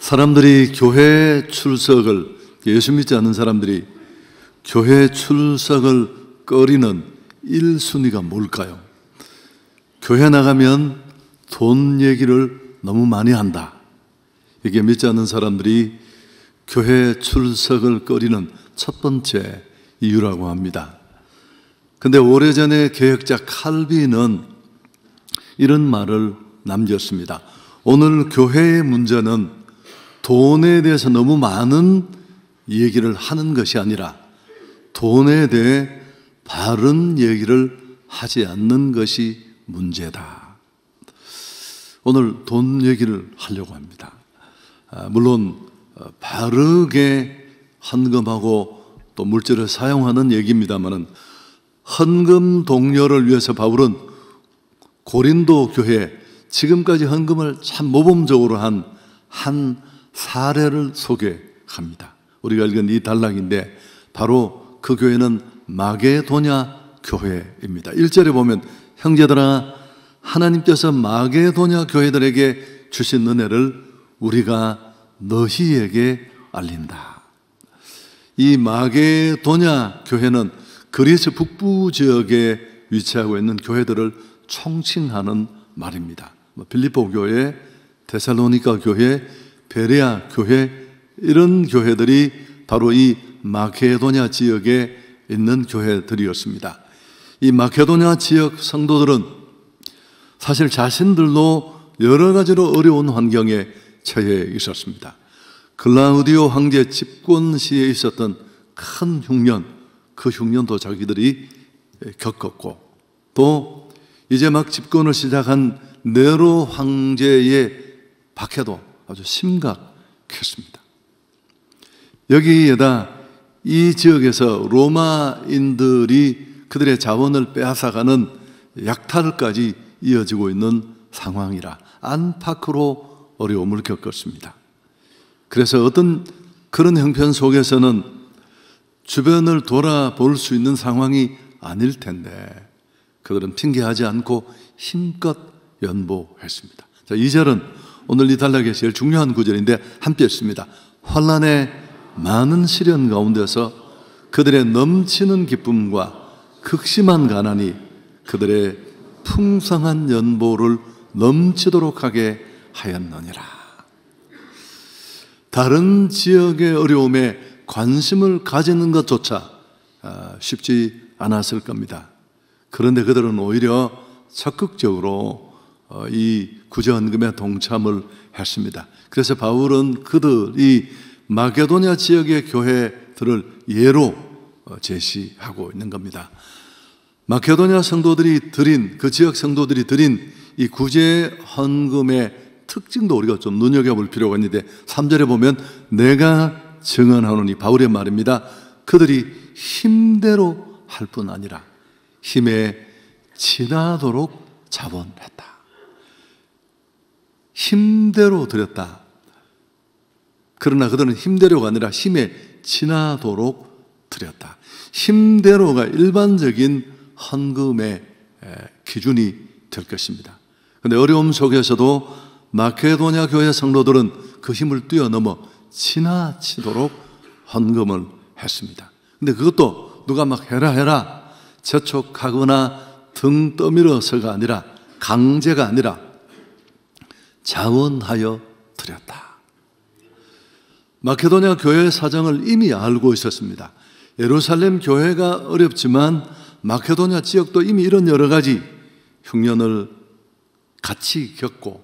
사람들이 교회 출석을, 예수 믿지 않는 사람들이 교회 출석을 꺼리는 1순위가 뭘까요? 교회 나가면 돈 얘기를 너무 많이 한다. 이게 믿지 않는 사람들이 교회 출석을 꺼리는 첫 번째 이유라고 합니다. 근데 오래전에 개혁자 칼빈은 이런 말을 남겼습니다. 오늘 교회의 문제는 돈에 대해서 너무 많은 얘기를 하는 것이 아니라 돈에 대해 바른 얘기를 하지 않는 것이 문제다. 오늘 돈 얘기를 하려고 합니다. 물론 바르게 헌금하고 또 물질을 사용하는 얘기입니다만은, 헌금 독려를 위해서 바울은 고린도 교회에 지금까지 헌금을 참 모범적으로 한 사례를 소개합니다. 우리가 읽은 이 단락인데 바로 그 교회는 마게도냐 교회입니다. 1절에 보면 형제들아, 하나님께서 마게도냐 교회들에게 주신 은혜를 우리가 너희에게 알린다. 이 마게도냐 교회는 그리스 북부 지역에 위치하고 있는 교회들을 총칭하는 말입니다. 빌립보 교회, 데살로니가 교회, 베레아 교회, 이런 교회들이 바로 이 마케도냐 지역에 있는 교회들이었습니다. 이 마케도냐 지역 성도들은 사실 자신들도 여러 가지로 어려운 환경에 처해 있었습니다. 클라우디오 황제 집권 시에 있었던 큰 흉년, 그 흉년도 자기들이 겪었고, 또 이제 막 집권을 시작한 네로 황제의 박해도 아주 심각했습니다. 여기에다 이 지역에서 로마인들이 그들의 자원을 빼앗아가는 약탈까지 이어지고 있는 상황이라 안팎으로 어려움을 겪었습니다. 그래서 어떤 그런 형편 속에서는 주변을 돌아볼 수 있는 상황이 아닐 텐데 그들은 핑계하지 않고 힘껏 연보했습니다. 자, 2절은 오늘 이 단락의 제일 중요한 구절인데 함께 읽습니다. 환난의 많은 시련 가운데서 그들의 넘치는 기쁨과 극심한 가난이 그들의 풍성한 연보를 넘치도록 하게 하였느니라. 다른 지역의 어려움에 관심을 가지는 것조차 쉽지 않았을 겁니다. 그런데 그들은 오히려 적극적으로 이 구제헌금에 동참을 했습니다. 그래서 바울은 그들이 마게도냐 지역의 교회들을 예로 제시하고 있는 겁니다. 마케도냐 성도들이 드린, 그 지역 성도들이 드린 이 구제헌금의 특징도 우리가 좀 눈여겨볼 필요가 있는데 3절에 보면 내가 증언하노니, 바울의 말입니다. 그들이 힘대로 할 뿐 아니라 힘에 지나도록 자원했다. 힘대로 드렸다. 그러나 그들은 힘대로가 아니라 힘에 지나도록 드렸다. 힘대로가 일반적인 헌금의 기준이 될 것입니다. 그런데 어려움 속에서도 마케도냐 교회 성도들은 그 힘을 뛰어넘어 지나치도록 헌금을 했습니다. 근데 그것도 누가 막 해라 재촉하거나 등 떠밀어서가 아니라, 강제가 아니라 자원하여 드렸다. 마케도냐 교회의 사정을 이미 알고 있었습니다. 예루살렘 교회가 어렵지만 마케도냐 지역도 이미 이런 여러 가지 흉년을 같이 겪고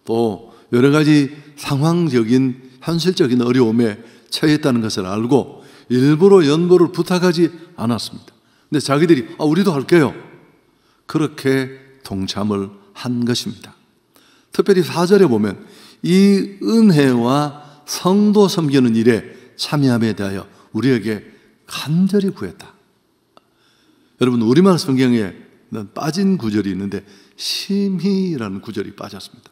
또 여러 가지 상황적인 현실적인 어려움에 처해 있다는 것을 알고 일부러 연보를 부탁하지 않았습니다. 근데 자기들이 우리도 할게요, 그렇게 동참을 한 것입니다. 특별히 4절에 보면 이 은혜와 성도 섬기는 일에 참여함에 대하여 우리에게 간절히 구했다. 여러분, 우리말 성경에는 빠진 구절이 있는데 심히라는 구절이 빠졌습니다.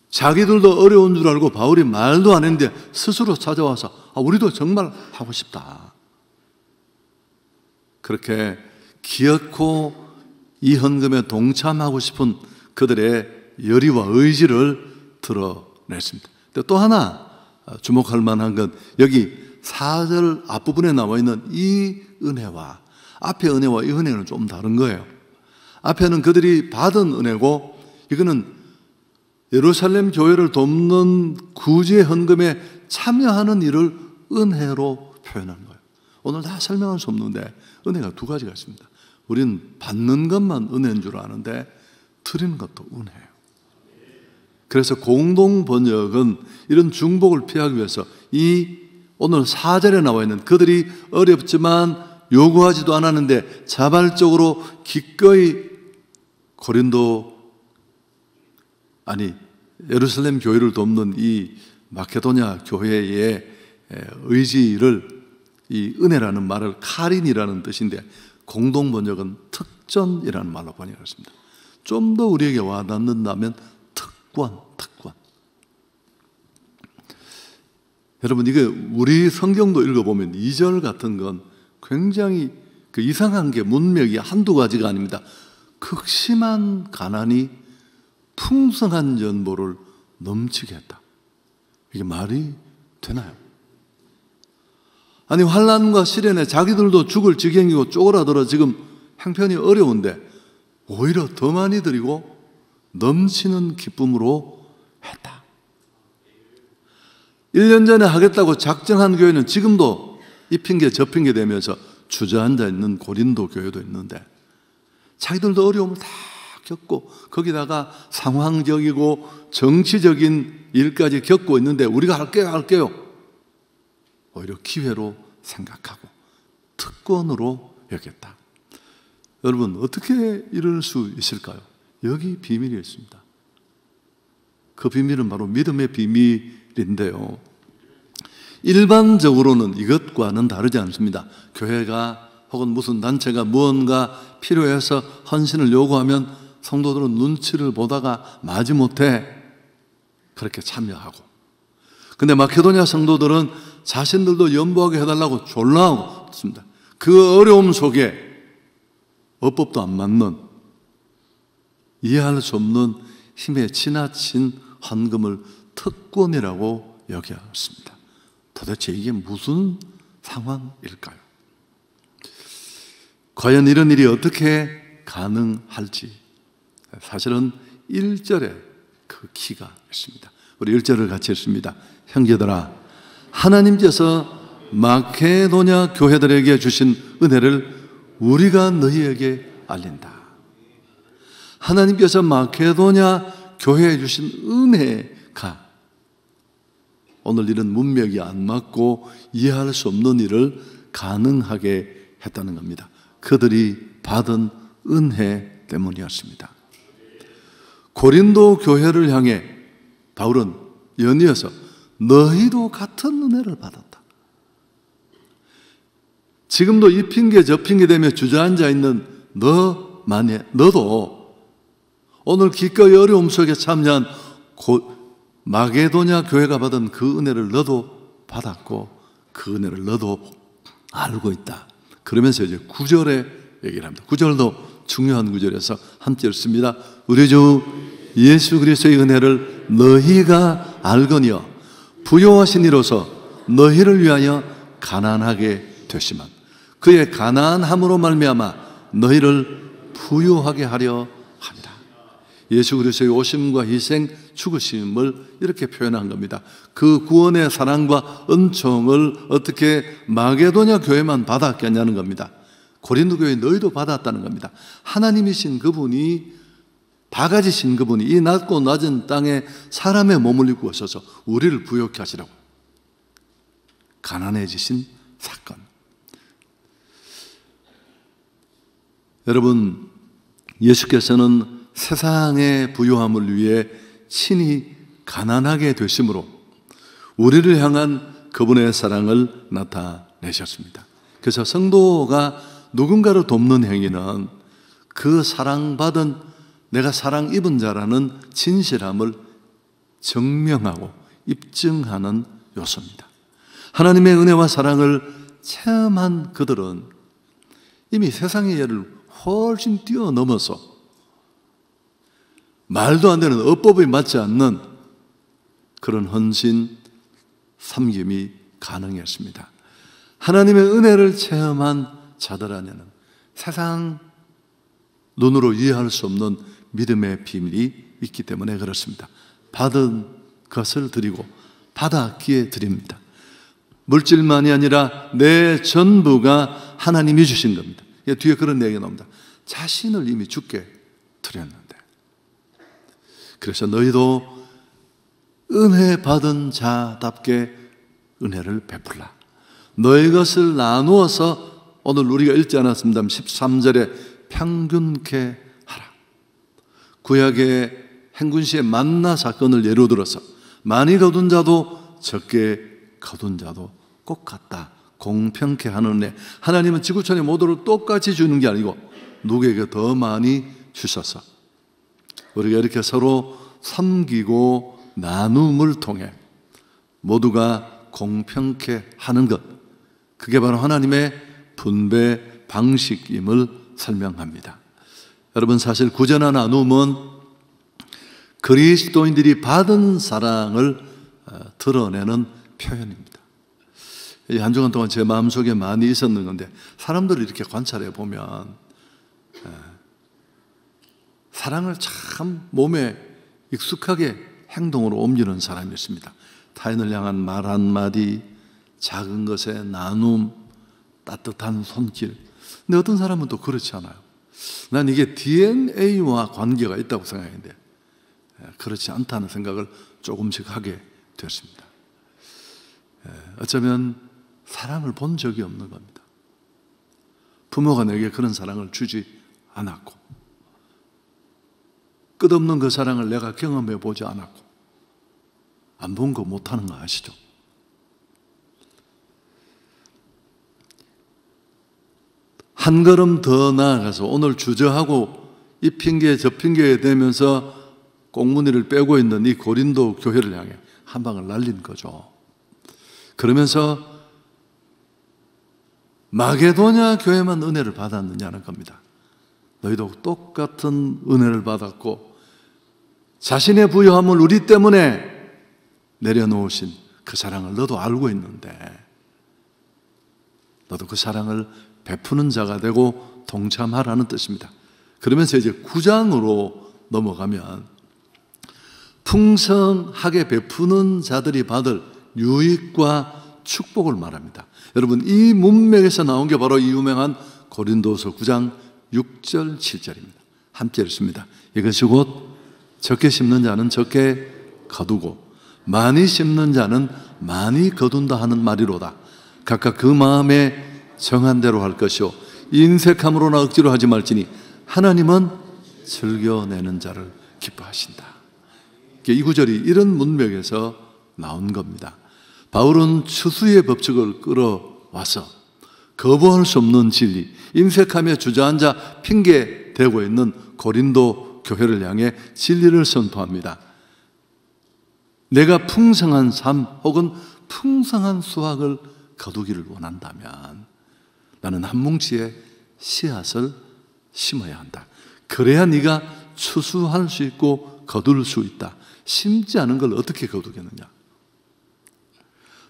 자기들도 어려운 줄 알고 바울이 말도 안 했는데 스스로 찾아와서 우리도 정말 하고 싶다, 그렇게 기어코 이 헌금에 동참하고 싶은 그들의 열의와 의지를 만들어냈습니다. 또 하나 주목할 만한 건 여기 4절 앞부분에 나와 있는 이 은혜와 앞의 은혜와 이 은혜는 좀 다른 거예요. 앞에는 그들이 받은 은혜고 이거는 예루살렘 교회를 돕는 구제 헌금에 참여하는 일을 은혜로 표현한 거예요. 오늘 다 설명할 수 없는데 은혜가 두 가지가 있습니다. 우리는 받는 것만 은혜인 줄 아는데 드리는 것도 은혜예요. 그래서 공동 번역은 이런 중복을 피하기 위해서 이 오늘 4절에 나와 있는 그들이 어렵지만 요구하지도 않았는데 자발적으로 기꺼이 예루살렘 교회를 돕는 이 마케도냐 교회의 의지를 이 은혜라는 말을 카린이라는 뜻인데 공동 번역은 특전이라는 말로 번역했습니다. 좀 더 우리에게 와닿는다면 특권. 여러분 이게 우리 성경도 읽어보면 2절 같은 건 굉장히 그 이상한 게 문맥이 한두 가지가 아닙니다. 극심한 가난이 풍성한 전보를 넘치게 했다. 이게 말이 되나요? 아니 환난과 시련에 자기들도 죽을 지경이고 쪼그라들어 지금 형편이 어려운데 오히려 더 많이 드리고 넘치는 기쁨으로 했다. 1년 전에 하겠다고 작정한 교회는 지금도 이 핑계 저 핑계 대면서 주저앉아 있는 고린도 교회도 있는데 자기들도 어려움을 다 겪고 거기다가 상황적이고 정치적인 일까지 겪고 있는데 우리가 할게요. 오히려 기회로 생각하고 특권으로 여겼다. 여러분 어떻게 이럴 수 있을까요? 여기 비밀이 있습니다. 그 비밀은 바로 믿음의 비밀인데요. 일반적으로는 이것과는 다르지 않습니다. 교회가 혹은 무슨 단체가 무언가 필요해서 헌신을 요구하면 성도들은 눈치를 보다가 마지못해 그렇게 참여하고, 근데 마케도냐 성도들은 자신들도 연보하게 해달라고 졸라하고 있습니다. 그 어려움 속에 어법도 안 맞는 이해할 수 없는 힘에 지나친 헌금을 특권이라고 여겼습니다. 도대체 이게 무슨 상황일까요? 과연 이런 일이 어떻게 가능할지 사실은 1절에 그 키가 있습니다. 우리 1절을 같이 읽습니다. 형제들아, 하나님께서 마케도냐 교회들에게 주신 은혜를 우리가 너희에게 알린다. 하나님께서 마케도냐 교회에 주신 은혜가 오늘 이런 문맥이 안 맞고 이해할 수 없는 일을 가능하게 했다는 겁니다. 그들이 받은 은혜 때문이었습니다. 고린도 교회를 향해 바울은 연이어서 너희도 같은 은혜를 받았다. 지금도 이 핑계 저 핑계 대며 주저앉아 있는 너도 오늘 기꺼이 어려움 속에 참여한 마게도냐 교회가 받은 그 은혜를 너도 받았고 그 은혜를 너도 알고 있다. 그러면서 이제 9절에 얘기를 합니다. 9절도 중요한 구절에서 함께 읽습니다. 우리 주 예수 그리스도의 은혜를 너희가 알거니와 부요하신 이로서 너희를 위하여 가난하게 되시면 그의 가난함으로 말미암아 너희를 부요하게 하려 합니다. 예수 그리스도의 오심과 희생, 죽으심을 이렇게 표현한 겁니다. 그 구원의 사랑과 은총을 어떻게 마게도냐 교회만 받았겠냐는 겁니다. 고린도 교회 너희도 받았다는 겁니다. 하나님이신 그분이, 다 가지신 그분이 이 낮고 낮은 땅에 사람의 몸을 입고 오셔서 우리를 부요케 하시라고 가난해지신 사건. 여러분, 예수께서는 세상의 부요함을 위해 친히 가난하게 되심으로 우리를 향한 그분의 사랑을 나타내셨습니다. 그래서 성도가 누군가를 돕는 행위는 그 사랑받은, 내가 사랑 입은 자라는 진실함을 증명하고 입증하는 요소입니다. 하나님의 은혜와 사랑을 체험한 그들은 이미 세상의 예를 훨씬 뛰어넘어서 말도 안 되는 어법에 맞지 않는 그런 헌신, 섬김이 가능했습니다. 하나님의 은혜를 체험한 자들 안에는 세상 눈으로 이해할 수 없는 믿음의 비밀이 있기 때문에 그렇습니다. 받은 것을 드리고 받았기에 드립니다. 물질만이 아니라 내 전부가 하나님이 주신 겁니다. 뒤에 그런 얘기가 나옵니다. 자신을 이미 주께 드렸는데. 그래서 너희도 은혜 받은 자답게 은혜를 베풀라. 너희 것을 나누어서 오늘 우리가 읽지 않았습니다. 13절에 평균케 하라. 구약의 행군시의 만나 사건을 예로 들어서 많이 거둔 자도 적게 거둔 자도 똑같다. 공평케 하는 은혜. 하나님은 지구촌의 모두를 똑같이 주는 게 아니고 누구에게 더 많이 주셔서 우리가 이렇게 서로 섬기고 나눔을 통해 모두가 공평케 하는 것, 그게 바로 하나님의 분배 방식임을 설명합니다. 여러분, 사실 구제나 나눔은 그리스도인들이 받은 사랑을 드러내는 표현입니다. 한 주간 동안 제 마음속에 많이 있었는 건데, 사람들을 이렇게 관찰해 보면 사랑을 참 몸에 익숙하게 행동으로 옮기는 사람이 있습니다. 타인을 향한 말 한마디, 작은 것의 나눔, 따뜻한 손길. 근데 어떤 사람은 또 그렇지 않아요. 난 이게 DNA와 관계가 있다고 생각했는데 그렇지 않다는 생각을 조금씩 하게 됐습니다. 어쩌면 사랑을 본 적이 없는 겁니다. 부모가 내게 그런 사랑을 주지 않았고, 끝없는 그 사랑을 내가 경험해 보지 않았고, 안 본 거 못하는 거 아시죠? 한 걸음 더 나아가서 오늘 주저하고 이 핑계 저 핑계에 대면서 꽁무니를 빼고 있는 이 고린도 교회를 향해 한 방을 날린 거죠. 그러면서 마게도냐 교회만 은혜를 받았느냐는 겁니다. 너희도 똑같은 은혜를 받았고 자신의 부요함을 우리 때문에 내려놓으신 그 사랑을 너도 알고 있는데 너도 그 사랑을 베푸는 자가 되고 동참하라는 뜻입니다. 그러면서 이제 9장으로 넘어가면 풍성하게 베푸는 자들이 받을 유익과 축복을 말합니다. 여러분, 이 문맥에서 나온 게 바로 이 유명한 고린도서 9장 6절 7절입니다. 함께 읽습니다. 이것이 곧 적게 심는 자는 적게 거두고 많이 심는 자는 많이 거둔다 하는 말이로다. 각각 그 마음에 정한 대로 할 것이요 인색함으로나 억지로 하지 말지니 하나님은 즐겨내는 자를 기뻐하신다. 이 구절이 이런 문맥에서 나온 겁니다. 바울은 추수의 법칙을 끌어와서 거부할 수 없는 진리, 인색하며 주저앉아 핑계 대고 있는 고린도 교회를 향해 진리를 선포합니다. 내가 풍성한 삶 혹은 풍성한 수확을 거두기를 원한다면 나는 한 뭉치의 씨앗을 심어야 한다. 그래야 네가 추수할 수 있고 거둘 수 있다. 심지 않은 걸 어떻게 거두겠느냐?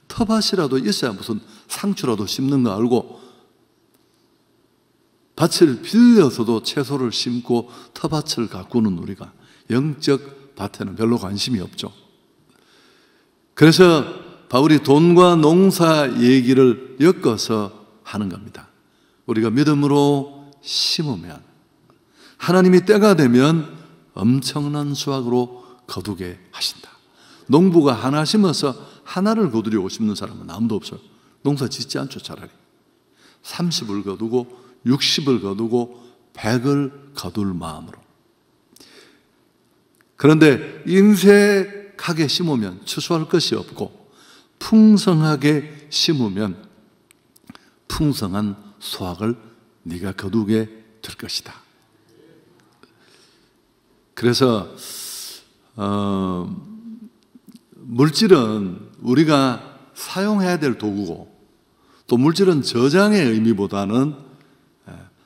텃밭이라도 있어야 무슨 상추라도 심는 거 알고 밭을 빌려서도 채소를 심고 텃밭을 가꾸는 우리가 영적 밭에는 별로 관심이 없죠. 그래서 바울이 돈과 농사 얘기를 엮어서 하는 겁니다. 우리가 믿음으로 심으면 하나님이 때가 되면 엄청난 수확으로 거두게 하신다. 농부가 하나 심어서 하나를 거두려고 심는 사람은 아무도 없어요. 농사 짓지 않죠. 차라리 30을 거두고 60을 거두고 100을 거둘 마음으로. 그런데 인색하게 심으면 추수할 것이 없고 풍성하게 심으면 풍성한 수확을 네가 거두게 될 것이다. 그래서 물질은 우리가 사용해야 될 도구고 또 물질은 저장의 의미보다는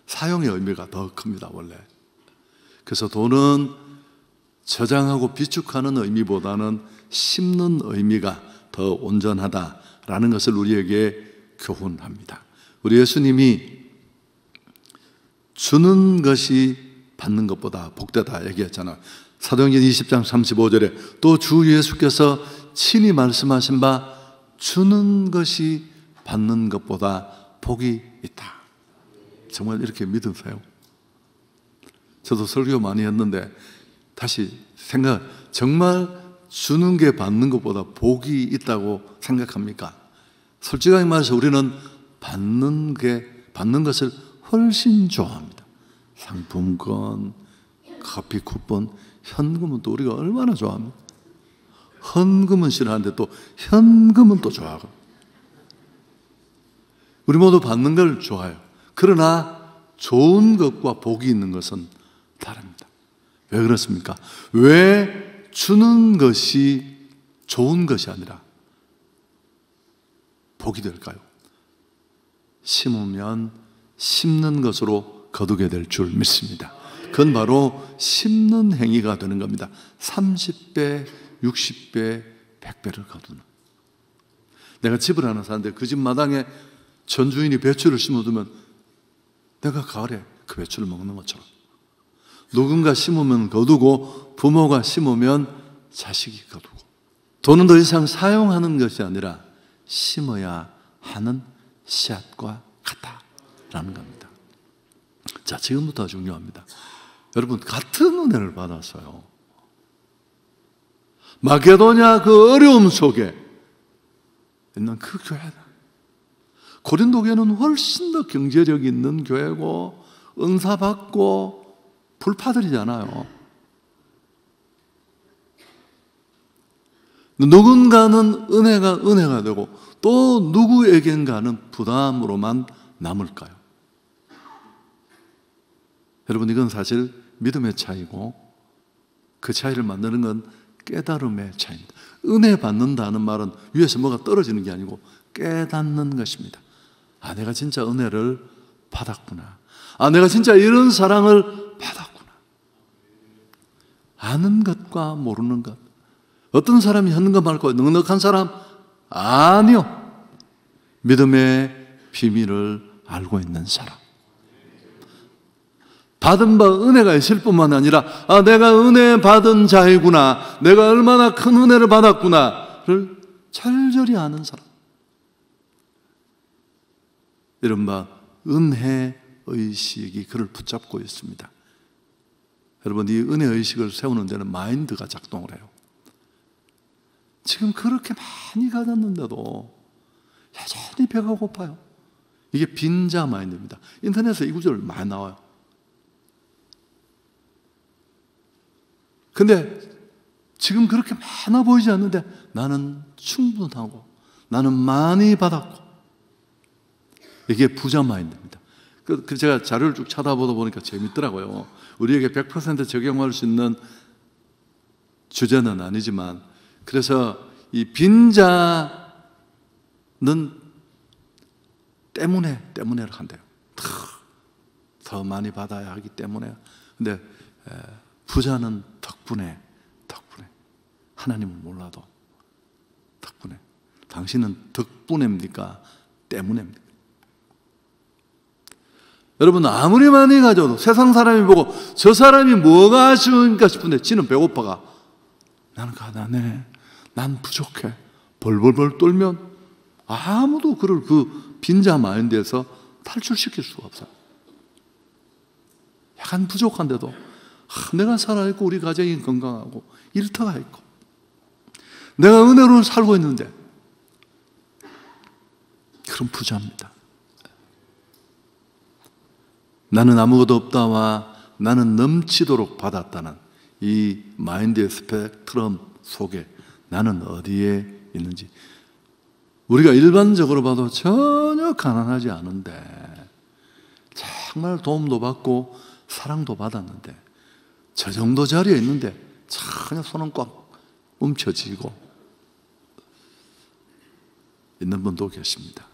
사용의 의미가 더 큽니다. 원래. 그래서 돈은 저장하고 비축하는 의미보다는 심는 의미가 더 온전하다라는 것을 우리에게 교훈합니다. 우리 예수님이 주는 것이 받는 것보다 복되다 얘기했잖아요. 사도행전 20장 35절에 또 주 예수께서 친히 말씀하신 바 주는 것이 받는 것보다 복이 있다. 정말 이렇게 믿으세요? 저도 설교 많이 했는데 다시 정말 주는 게 받는 것보다 복이 있다고 생각합니까? 솔직하게 말해서 우리는 받는 것을 훨씬 좋아합니다. 상품권, 커피 쿠폰, 현금은 또 우리가 얼마나 좋아합니까? 헌금은 싫어하는데 또 현금은 또 좋아하고. 우리 모두 받는 걸 좋아해요. 그러나 좋은 것과 복이 있는 것은 다릅니다. 왜 그렇습니까? 왜 주는 것이 좋은 것이 아니라 복이 될까요? 심으면 심는 것으로 거두게 될 줄 믿습니다. 그건 바로 심는 행위가 되는 겁니다. 30배, 60배, 100배를 거두는. 내가 집을 하나 사는데 그 집 마당에 전주인이 배추를 심어두면 내가 가을에 그 배추를 먹는 것처럼, 누군가 심으면 거두고 부모가 심으면 자식이 거두고, 돈은 더 이상 사용하는 것이 아니라 심어야 하는 씨앗과 같다라는 겁니다. 자, 지금부터 중요합니다. 여러분, 같은 은혜를 받았어요. 마게도냐 그 어려움 속에 있는 그 교회다. 고린도 교회는 훨씬 더 경제력 있는 교회고 은사 받고 불파들이잖아요. 누군가는 은혜가 되고 또 누구에겐가는 부담으로만 남을까요? 여러분, 이건 사실 믿음의 차이고 그 차이를 만드는 건 깨달음의 차이입니다. 은혜 받는다는 말은 위에서 뭐가 떨어지는 게 아니고 깨닫는 것입니다. 아, 내가 진짜 은혜를 받았구나. 아, 내가 진짜 이런 사랑을 받았구나. 아는 것과 모르는 것. 어떤 사람이 현금 많고 넉넉한 사람? 아니요. 믿음의 비밀을 알고 있는 사람. 받은 바 은혜가 있을 뿐만 아니라 아, 내가 은혜 받은 자이구나, 내가 얼마나 큰 은혜를 받았구나를 철저히 아는 사람. 이른바 은혜의식이 그를 붙잡고 있습니다. 여러분, 이 은혜의식을 세우는 데는 마인드가 작동을 해요. 지금 그렇게 많이 가졌는데도 여전히 배가 고파요. 이게 빈자 마인드입니다. 인터넷에 이 구절 많이 나와요. 근데 지금 그렇게 많아 보이지 않는데 나는 충분하고 나는 많이 받았고, 이게 부자 마인드입니다. 제가 자료를 쭉 찾아보다 보니까 재밌더라고요. 우리에게 100% 적용할 수 있는 주제는 아니지만, 그래서 이 빈자는 때문에를 한대요. 더 많이 받아야 하기 때문에. 근데 부자는 덕분에 하나님을 몰라도 덕분에. 당신은 덕분입니까? 때문입니까? 여러분, 아무리 많이 가져도 세상 사람이 보고 저 사람이 뭐가 아쉬우니까 싶은데 지는 배고파가 나는 가난해, 난 부족해, 벌벌벌 떨면 아무도 그를 그 빈자 마인드에서 탈출시킬 수가 없어요. 약간 부족한데도 내가 살아있고 우리 가정이 건강하고 일터가 있고 내가 은혜로 살고 있는데, 그런 부자입니다. 나는 아무것도 없다와 나는 넘치도록 받았다는 이 마인드의 스펙트럼 속에 나는 어디에 있는지, 우리가 일반적으로 봐도 전혀 가난하지 않은데 정말 도움도 받고 사랑도 받았는데 저 정도 자리에 있는데 전혀 손은 꽉 움켜쥐고 있는 분도 계십니다.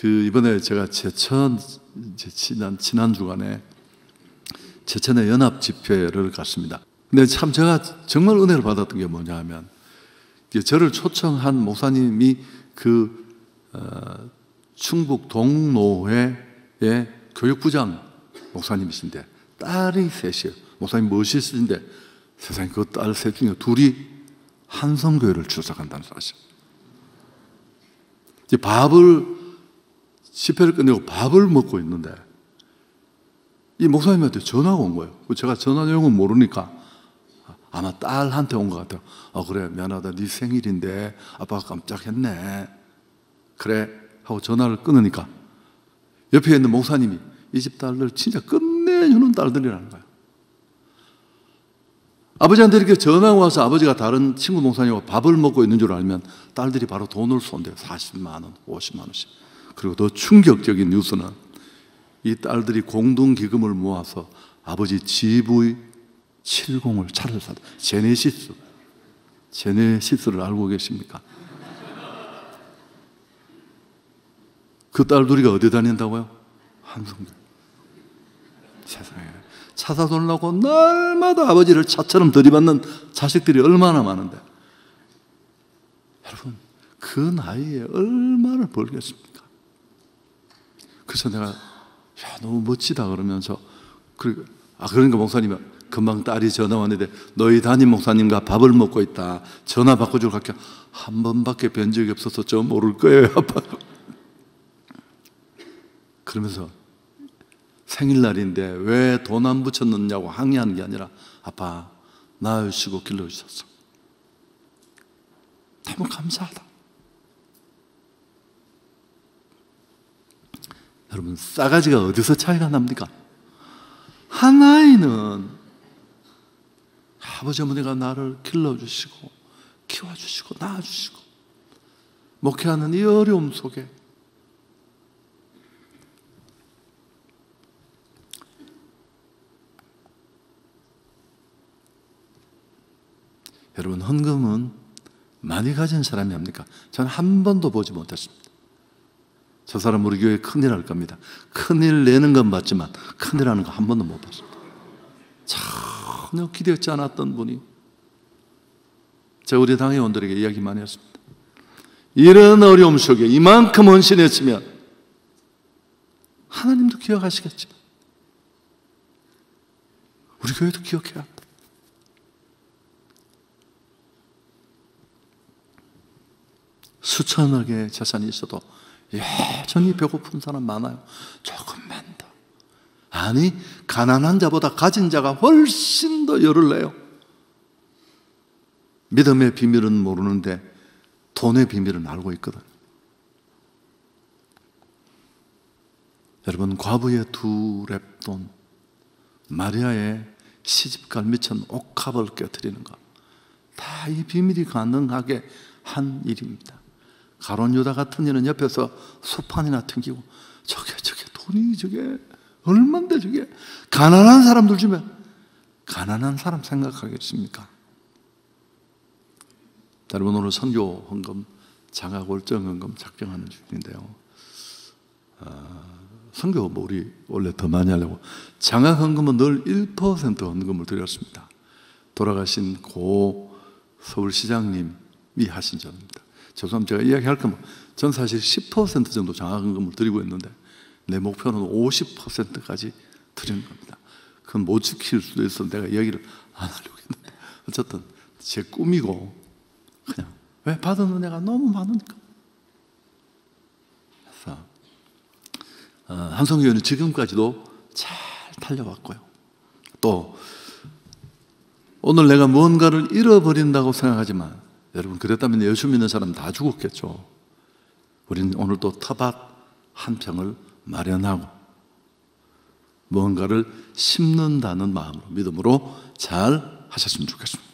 이번에 제가 지난 주간에 제천의 연합 집회를 갔습니다. 근데 참 제가 정말 은혜를 받았던 게 뭐냐 하면, 저를 초청한 목사님이 충북 동로회의 교육부장 목사님이신데 딸이 셋이에요. 목사님 멋있으신데 세상에 그 딸 셋 중에 둘이 한성교회를 출석한다는 사실. 이제 집회를 끝내고 밥을 먹고 있는데 이 목사님한테 전화가 온 거예요. 제가 전화 내용은 모르니까 아마 딸한테 온 것 같아요. 그래, 미안하다, 네 생일인데 아빠가 깜짝했네. 그래 하고 전화를 끊으니까 옆에 있는 목사님이 이 집 딸들 진짜 끝내주는 딸들이라는 거예요. 아버지한테 이렇게 전화가 와서 아버지가 다른 친구 목사님과 밥을 먹고 있는 줄 알면 딸들이 바로 돈을 쏜대요. 40만 원, 50만 원씩. 그리고 더 충격적인 뉴스는 이 딸들이 공동기금을 모아서 아버지 GV70을 차를 샀다. 제네시스를 알고 계십니까? 그 딸 둘이가 어디 다닌다고요? 한성교회. 세상에, 차 사달라고 날마다 아버지를 차처럼 들이받는 자식들이 얼마나 많은데, 여러분 그 나이에 얼마나 벌겠습니까? 그래서 내가 너무 멋지다 그러면서, 그러니까 목사님이 금방 딸이 전화 왔는데 너희 담임 목사님과 밥을 먹고 있다, 전화 바꿔줄 갈게. 한 번밖에 뵌 적이 없어서 저 모를 거예요, 아빠. 그러면서 생일날인데 왜 돈 안 붙였느냐고 항의하는 게 아니라 아빠 낳으시고 길러주셨어. 너무 감사하다. 여러분, 싸가지가 어디서 차이가 납니까? 한 아이는 아버지 어머니가 나를 길러주시고 키워주시고 낳아주시고 목회하는 이 어려움 속에 여러분, 헌금은 많이 가진 사람이 합니까? 저는 한 번도 보지 못했습니다. 저 사람 우리 교회에 큰일 할 겁니다. 큰일 내는 건 맞지만 큰일 하는 거 한 번도 못 봤습니다. 전혀 기대했지 않았던 분이, 제가 우리 당회원들에게 이야기 많이 했습니다. 이런 어려움 속에 이만큼 헌신했으면 하나님도 기억하시겠지만 우리 교회도 기억해야 한다. 수천억의 재산이 있어도 여전히 배고픈 사람 많아요. 조금만 더. 아니, 가난한 자보다 가진 자가 훨씬 더 열을 내요. 믿음의 비밀은 모르는데 돈의 비밀은 알고 있거든. 여러분, 과부의 2렙돈, 마리아의 시집갈 미천 옥합을 깨뜨리는 것, 다 이 비밀이 가능하게 한 일입니다. 가룟 유다 같은 이는 옆에서 소판이나 튕기고 저게 돈이 저게 얼만데 저게, 가난한 사람들 주면 가난한 사람 생각하겠습니까? 여러분, 오늘 선교 헌금, 장학월정 헌금 작정하는 중인데요. 선교 우리 원래 더 많이 하려고 장학 헌금은 늘 1% 헌금을 드렸습니다. 돌아가신 고 서울시장님이 하신 전입니다. 죄송합니다. 제가 이야기할 거면 전 사실 10% 정도 장학금을 드리고 있는데 내 목표는 50%까지 드리는 겁니다. 그건 못 지킬 수도 있어서 내가 이야기를 안 하려고 했는데 어쨌든 제 꿈이고, 그냥 왜 받은 은혜가 너무 많으니까. 그래서 한성교회는 지금까지도 잘 달려왔고요. 또 오늘 내가 무언가를 잃어버린다고 생각하지만, 여러분, 그랬다면 예수 믿는 사람 다 죽었겠죠. 우리는 오늘 또 타밭 한 평을 마련하고 무언가를 심는다는 마음으로, 믿음으로 잘 하셨으면 좋겠습니다.